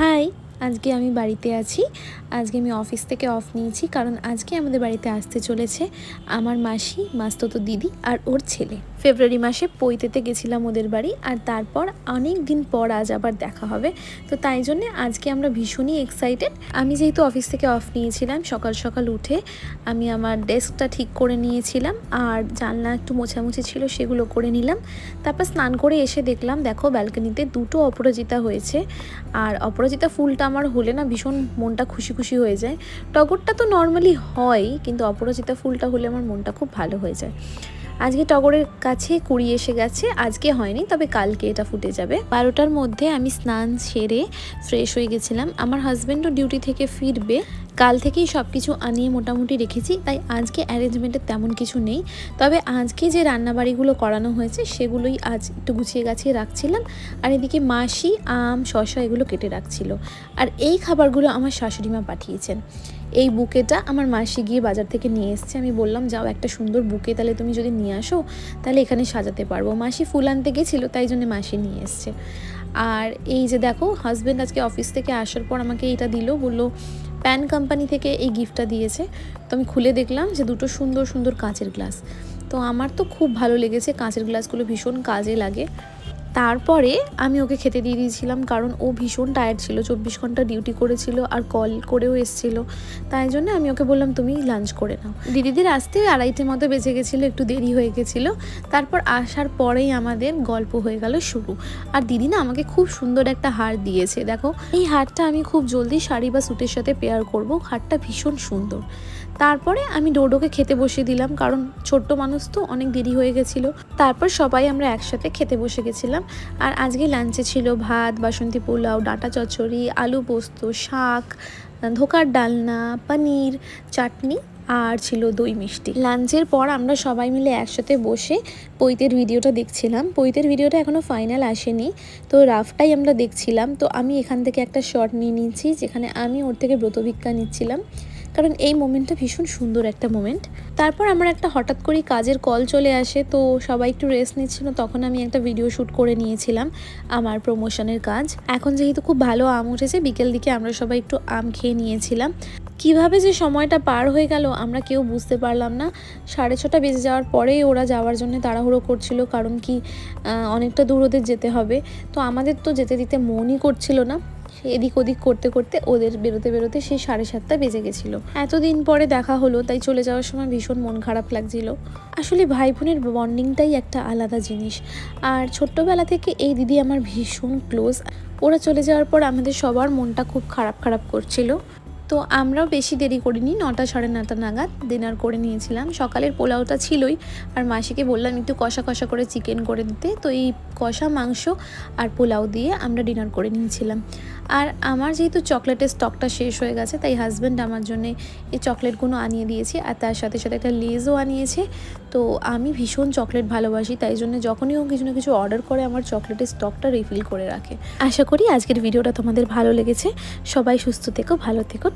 High, আজকে আমি বাড়িতে আছি। আজকে আমি অফিস থেকে অফ নিয়েছি, কারণ আজকে আমাদের বাড়িতে আসতে চলেছে আমার মাসি, মাসতুতো দিদি আর ওর ছেলে। ফেব্রুয়ারি মাসে পৈতেতে গেছিলাম ওদের বাড়ি, আর তারপর অনেক দিন পর আজ আবার দেখা হবে। তো তাই জন্যে আজকে আমরা ভীষণই এক্সাইটেড। আমি যেহেতু অফিস থেকে অফ নিয়েছিলাম, সকাল সকাল উঠে আমি আমার ডেস্কটা ঠিক করে নিয়েছিলাম, আর জানলা একটু মোছামুছি ছিল সেগুলো করে নিলাম। তারপর স্নান করে এসে দেখলাম, দেখো ব্যালকনিতে দুটো অপরাজিতা হয়েছে। আর অপরাজিতা ফুলটা আমার হলে না ভীষণ মনটা খুশি খুশি হয়ে যায়। টগরটা তো নর্মালি হয়, কিন্তু অপরাজিতা ফুলটা হলে আমার মনটা খুব ভালো হয়ে যায়। আজকে টগরের কাছে কুড়ি এসে গেছে, আজকে হয়নি, তবে কালকে এটা ফুটে যাবে। 12টার মধ্যে আমি স্নান সেরে ফ্রেশ হয়ে গেছিলাম। আমার হাজব্যান্ডও ডিউটি থেকে ফিরবে, কাল থেকেই সব কিছু আনিয়ে মোটামুটি রেখেছি, তাই আজকে অ্যারেঞ্জমেন্টের তেমন কিছু নেই। তবে আজকে যে রান্নাবাড়িগুলো করানো হয়েছে সেগুলোই আজ একটু গুছিয়ে গাছিয়ে রাখছিলাম। আর এদিকে মাসি আম শসা এগুলো কেটে রাখছিল। আর এই খাবারগুলো আমার শাশুড়িমা পাঠিয়েছেন। এই বুকেটা আমার মাসি গিয়ে বাজার থেকে নিয়ে এসছে। আমি বললাম, যাও একটা সুন্দর বুকে তাহলে তুমি যদি নিয়ে আসো তাহলে এখানে সাজাতে পারবো। মাসি ফুল আনতে গেছিলো, তাই জন্য মাসি নিয়ে এসছে। আর এই যে দেখো, হাজব্যান্ড আজকে অফিস থেকে আসার পর আমাকে এটা দিল, বললো প্যান কোম্পানি থেকে এই গিফটটা দিয়েছে। তো আমি খুলে দেখলাম যে দুটো সুন্দর সুন্দর কাঁচের গ্লাস। তো আমার তো খুব ভালো লেগেছে, কাঁচের গ্লাসগুলো ভীষণ কাজে লাগে। তারপরে আমি ওকে খেতে দিয়ে দিয়েছিলাম, কারণ ও ভীষণ টায়ার্ড ছিল, 24 ঘন্টা ডিউটি করেছিল আর কল করেও এসেছিল। তাই জন্য আমি ওকে বললাম, তুমি লাঞ্চ করে নাও। দিদিদের আসতে 2:30 মতো বেজে গেছিলো, একটু দেরি হয়ে গেছিলো। তারপর আসার পরেই আমাদের গল্প হয়ে গেল শুরু। আর দিদি না আমাকে খুব সুন্দর একটা হার দিয়েছে। দেখো, এই হারটা আমি খুব জলদি শাড়ি বা স্যুটের সাথে পেয়ার করব। হারটা ভীষণ সুন্দর। তারপরে আমি ডোডোকে খেতে বসিয়ে দিলাম, কারণ ছোট্ট মানুষ তো, অনেক দেরি হয়ে গেছিলো। তারপর সবাই আমরা একসাথে খেতে বসে গেছিলাম। আর আজকে লাঞ্চে ছিল ভাত, বাসন্তী পোলাও, ডাঁটা চচ্চড়ি, আলু পোস্ত, শাক, ধোকার ডালনা, পনির, চাটনি আর ছিল দই মিষ্টি। লাঞ্চের পর আমরা সবাই মিলে একসাথে বসে পৈতের ভিডিওটা দেখছিলাম। পৈতের ভিডিওটা এখনও ফাইনাল আসেনি, তো রাফটাই আমরা দেখছিলাম। তো আমি এখান থেকে একটা শর্ট নিয়ে নিয়েছি, যেখানে আমি ওর থেকে ব্রতভিক্ষা নিচ্ছিলাম, কারণ এই মোমেন্টটা ভীষণ সুন্দর একটা মোমেন্ট। তারপর আমার একটা হঠাৎ করেই কাজের কল চলে আসে, তো সবাই একটু রেস্ট নিচ্ছিল, তখন আমি একটা ভিডিও শ্যুট করে নিয়েছিলাম আমার প্রমোশনের কাজ। এখন যেহেতু খুব ভালো আম উঠেছে, বিকেল দিকে আমরা সবাই একটু আম খেয়ে নিয়েছিলাম। কিভাবে যে সময়টা পার হয়ে গেল আমরা কেউ বুঝতে পারলাম না। 6:30 বেজে যাওয়ার পরেই ওরা যাওয়ার জন্য তাড়াহুড়ো করছিল, কারণ কি অনেকটা দূর ওদের যেতে হবে। তো আমাদের তো যেতে দিতে মনই করছিল না। এদিক ওদিক করতে করতে ওদের বেরোতে বেরোতে সেই 7:30 বেজে গেছিলো। এতদিন পরে দেখা হলো, তাই চলে যাওয়ার সময় ভীষণ মন খারাপ লাগছিল। আসলে ভাই বোনের বন্ডিংটাই একটা আলাদা জিনিস। আর ছোট্টবেলা থেকে এই দিদি আমার ভীষণ ক্লোজ। ওরা চলে যাওয়ার পর আমাদের সবার মনটা খুব খারাপ খারাপ করছিল। তো আমরাও বেশি দেরি করিনি, 9টা 9:30 নাগাদ ডিনার করে নিয়েছিলাম। সকালের পোলাওটা ছিলই, আর মাসিকে বললাম একটু কষা কষা করে চিকেন করে দিতে। তো এই কষা মাংস আর পোলাও দিয়ে আমরা ডিনার করে নিয়েছিলাম। আর আমার যেহেতু চকলেটের স্টকটা শেষ হয়ে গেছে, তাই হাজব্যান্ড আমার জন্য এই চকলেটগুলো আনিয়ে দিয়েছে, আর তার সাথে সাথে একটা লেজও আনিয়েছে। তো আমি ভীষণ চকলেট ভালোবাসি, তাই জন্য যখনই ও কিছু না কিছু অর্ডার করে আমার চকলেটের স্টকটা রিফিল করে রাখে। আশা করি আজকের ভিডিওটা তোমাদের ভালো লেগেছে। সবাই সুস্থ থেকো, ভালো থেকো।